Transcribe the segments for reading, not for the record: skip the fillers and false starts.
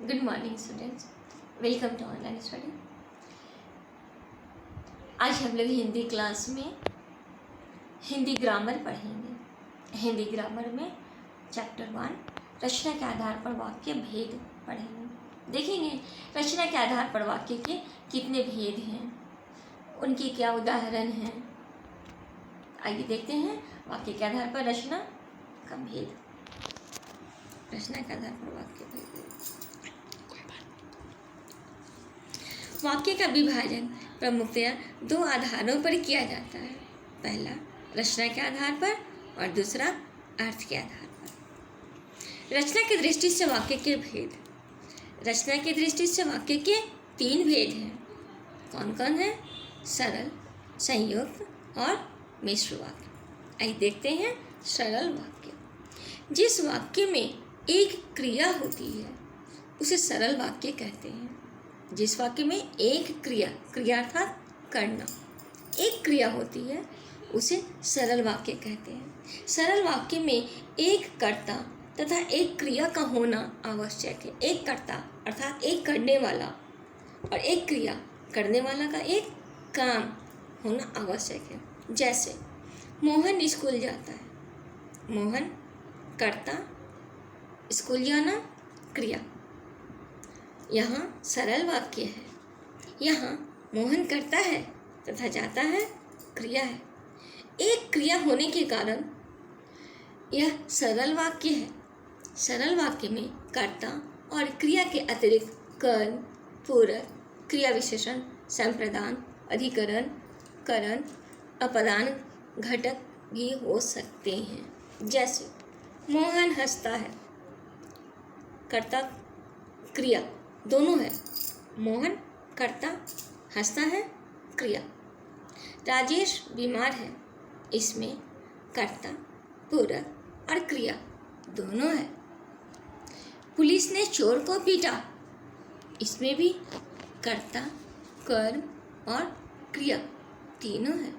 Good morning students, welcome to online study. आज हम लोग हिंदी क्लास में हिंदी ग्रामर पढ़ेंगे। हिंदी ग्रामर में चैप्टर 1 रचना के आधार पर वाक्य भेद पढ़ेंगे। देखेंगे रचना के आधार पर वाक्य के कितने भेद हैं, उनकी क्या उदाहरण हैं। आइए देखते हैं वाक्य के आधार पर रचना का भेद। रचना के आधार पर वाक्य भेद। वाक्य का विभाजन प्रमुखतया दो आधारों पर किया जाता है। पहला रचना के आधार पर और दूसरा अर्थ के आधार पर। रचना की दृष्टि से वाक्य के भेद। रचना की दृष्टि से वाक्य के 3 भेद हैं। कौन कौन है? सरल, संयुक्त और मिश्र वाक्य। आइए देखते हैं सरल वाक्य। जिस वाक्य में एक क्रिया होती है उसे सरल वाक्य कहते हैं। जिस वाक्य में एक क्रिया अर्थात करना, एक क्रिया होती है उसे सरल वाक्य कहते हैं। सरल वाक्य में एक कर्ता तथा एक क्रिया का होना आवश्यक है। एक कर्ता अर्थात एक करने वाला और एक क्रिया करने वाला का एक काम होना आवश्यक है। जैसे मोहन स्कूल जाता है। मोहन कर्ता, स्कूल जाना क्रिया। यहाँ सरल वाक्य है। यहाँ मोहन करता है तथा जाता है क्रिया है। एक क्रिया होने के कारण यह सरल वाक्य है। सरल वाक्य में कर्ता और क्रिया के अतिरिक्त कर्म, पूरक, क्रिया विशेषण, संप्रदान, अधिकरण, करण, अपदान घटक भी हो सकते हैं। जैसे मोहन हंसता है, कर्ता क्रिया दोनों है। मोहन कर्ता, हंसता है क्रिया। राजेश बीमार है, इसमें कर्ता, पूरक और क्रिया दोनों है। पुलिस ने चोर को पीटा, इसमें भी कर्ता, कर्म और क्रिया तीनों है।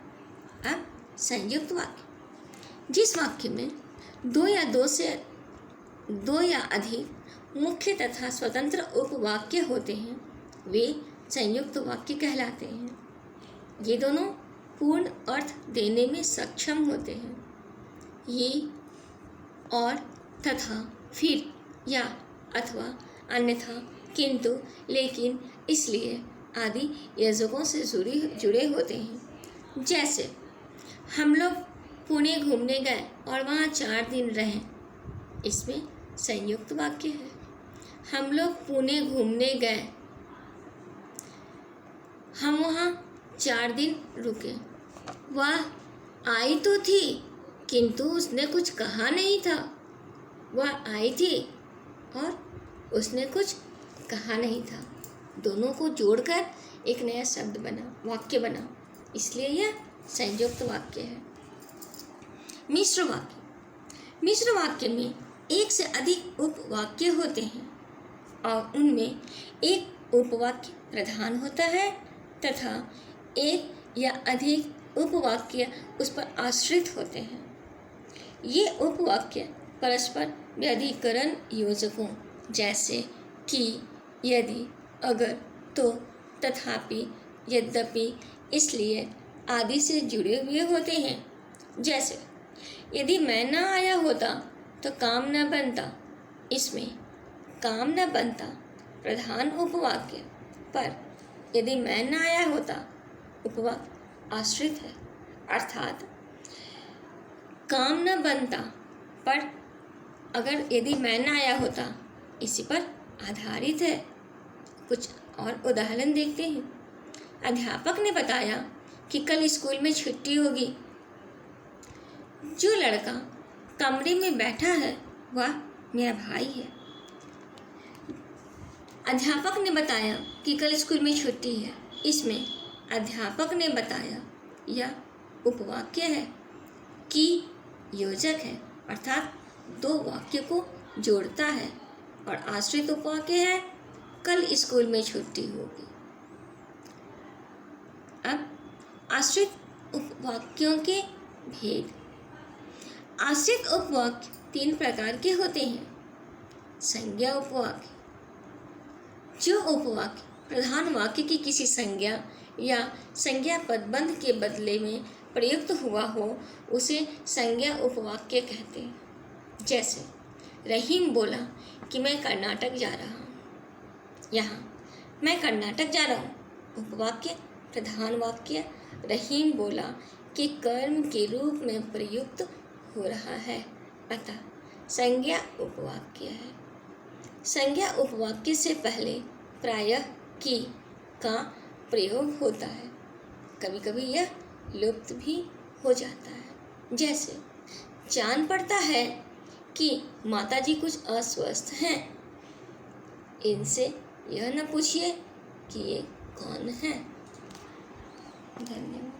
अब संयुक्त वाक्य। जिस वाक्य में दो या अधिक मुख्य तथा स्वतंत्र उपवाक्य होते हैं वे संयुक्त वाक्य कहलाते हैं। ये दोनों पूर्ण अर्थ देने में सक्षम होते हैं। ये, और, तथा, फिर, या, अथवा, अन्यथा, किंतु, लेकिन, इसलिए आदि योजकों से जुड़े होते हैं। जैसे हम लोग पुणे घूमने गए और वहाँ 4 दिन रहे, इसमें संयुक्त वाक्य है। हम लोग पुणे घूमने गए, हम वहाँ 4 दिन रुके। वह आई तो थी किंतु उसने कुछ कहा नहीं था। वह आई थी और उसने कुछ कहा नहीं था। दोनों को जोड़कर एक नया शब्द बना, वाक्य बना, इसलिए यह संयुक्त वाक्य है। मिश्र वाक्य। मिश्र वाक्य में एक से अधिक उपवाक्य होते हैं और उनमें एक उपवाक्य प्रधान होता है तथा एक या अधिक उपवाक्य उस पर आश्रित होते हैं। ये उपवाक्य परस्पर व्यधिकरण योजकों जैसे कि, यदि, अगर, तो, तथापि, यद्यपि, इसलिए आदि से जुड़े हुए होते हैं। जैसे यदि मैं न आया होता तो काम न बनता, इसमें काम न बनता प्रधान उपवाक्य, पर यदि मैं न आया होता उपवाक्य आश्रित है। अर्थात काम न बनता पर अगर यदि मैं न आया होता इसी पर आधारित है। कुछ और उदाहरण देखते हैं। अध्यापक ने बताया कि कल स्कूल में छुट्टी होगी। जो लड़का कमरे में बैठा है वह मेरा भाई है। अध्यापक ने बताया कि कल स्कूल में छुट्टी है, इसमें अध्यापक ने बताया यह उपवाक्य है कि योजक है, अर्थात 2 वाक्य को जोड़ता है। और आश्रित उपवाक्य है कल स्कूल में छुट्टी होगी। अब आश्रित उपवाक्यों के भेद। आश्रित उपवाक्य 3 प्रकार के होते हैं। संज्ञा उपवाक्य, जो उपवाक्य प्रधान वाक्य की किसी संज्ञा या संज्ञा पदबंध के बदले में प्रयुक्त हुआ हो उसे संज्ञा उपवाक्य कहते हैं। जैसे रहीम बोला कि मैं कर्नाटक जा रहा हूँ। यहाँ मैं कर्नाटक जा रहा हूँ उपवाक्य प्रधान वाक्य रहीम बोला कि कर्म के रूप में प्रयुक्त हो रहा है, अतः संज्ञा उपवाक्य है। संज्ञा उपवाक्य से पहले प्रायः की का प्रयोग होता है, कभी कभी यह लुप्त भी हो जाता है। जैसे जान पड़ता है कि माताजी कुछ अस्वस्थ हैं, इनसे यह न पूछिए कि ये कौन है। धन्यवाद।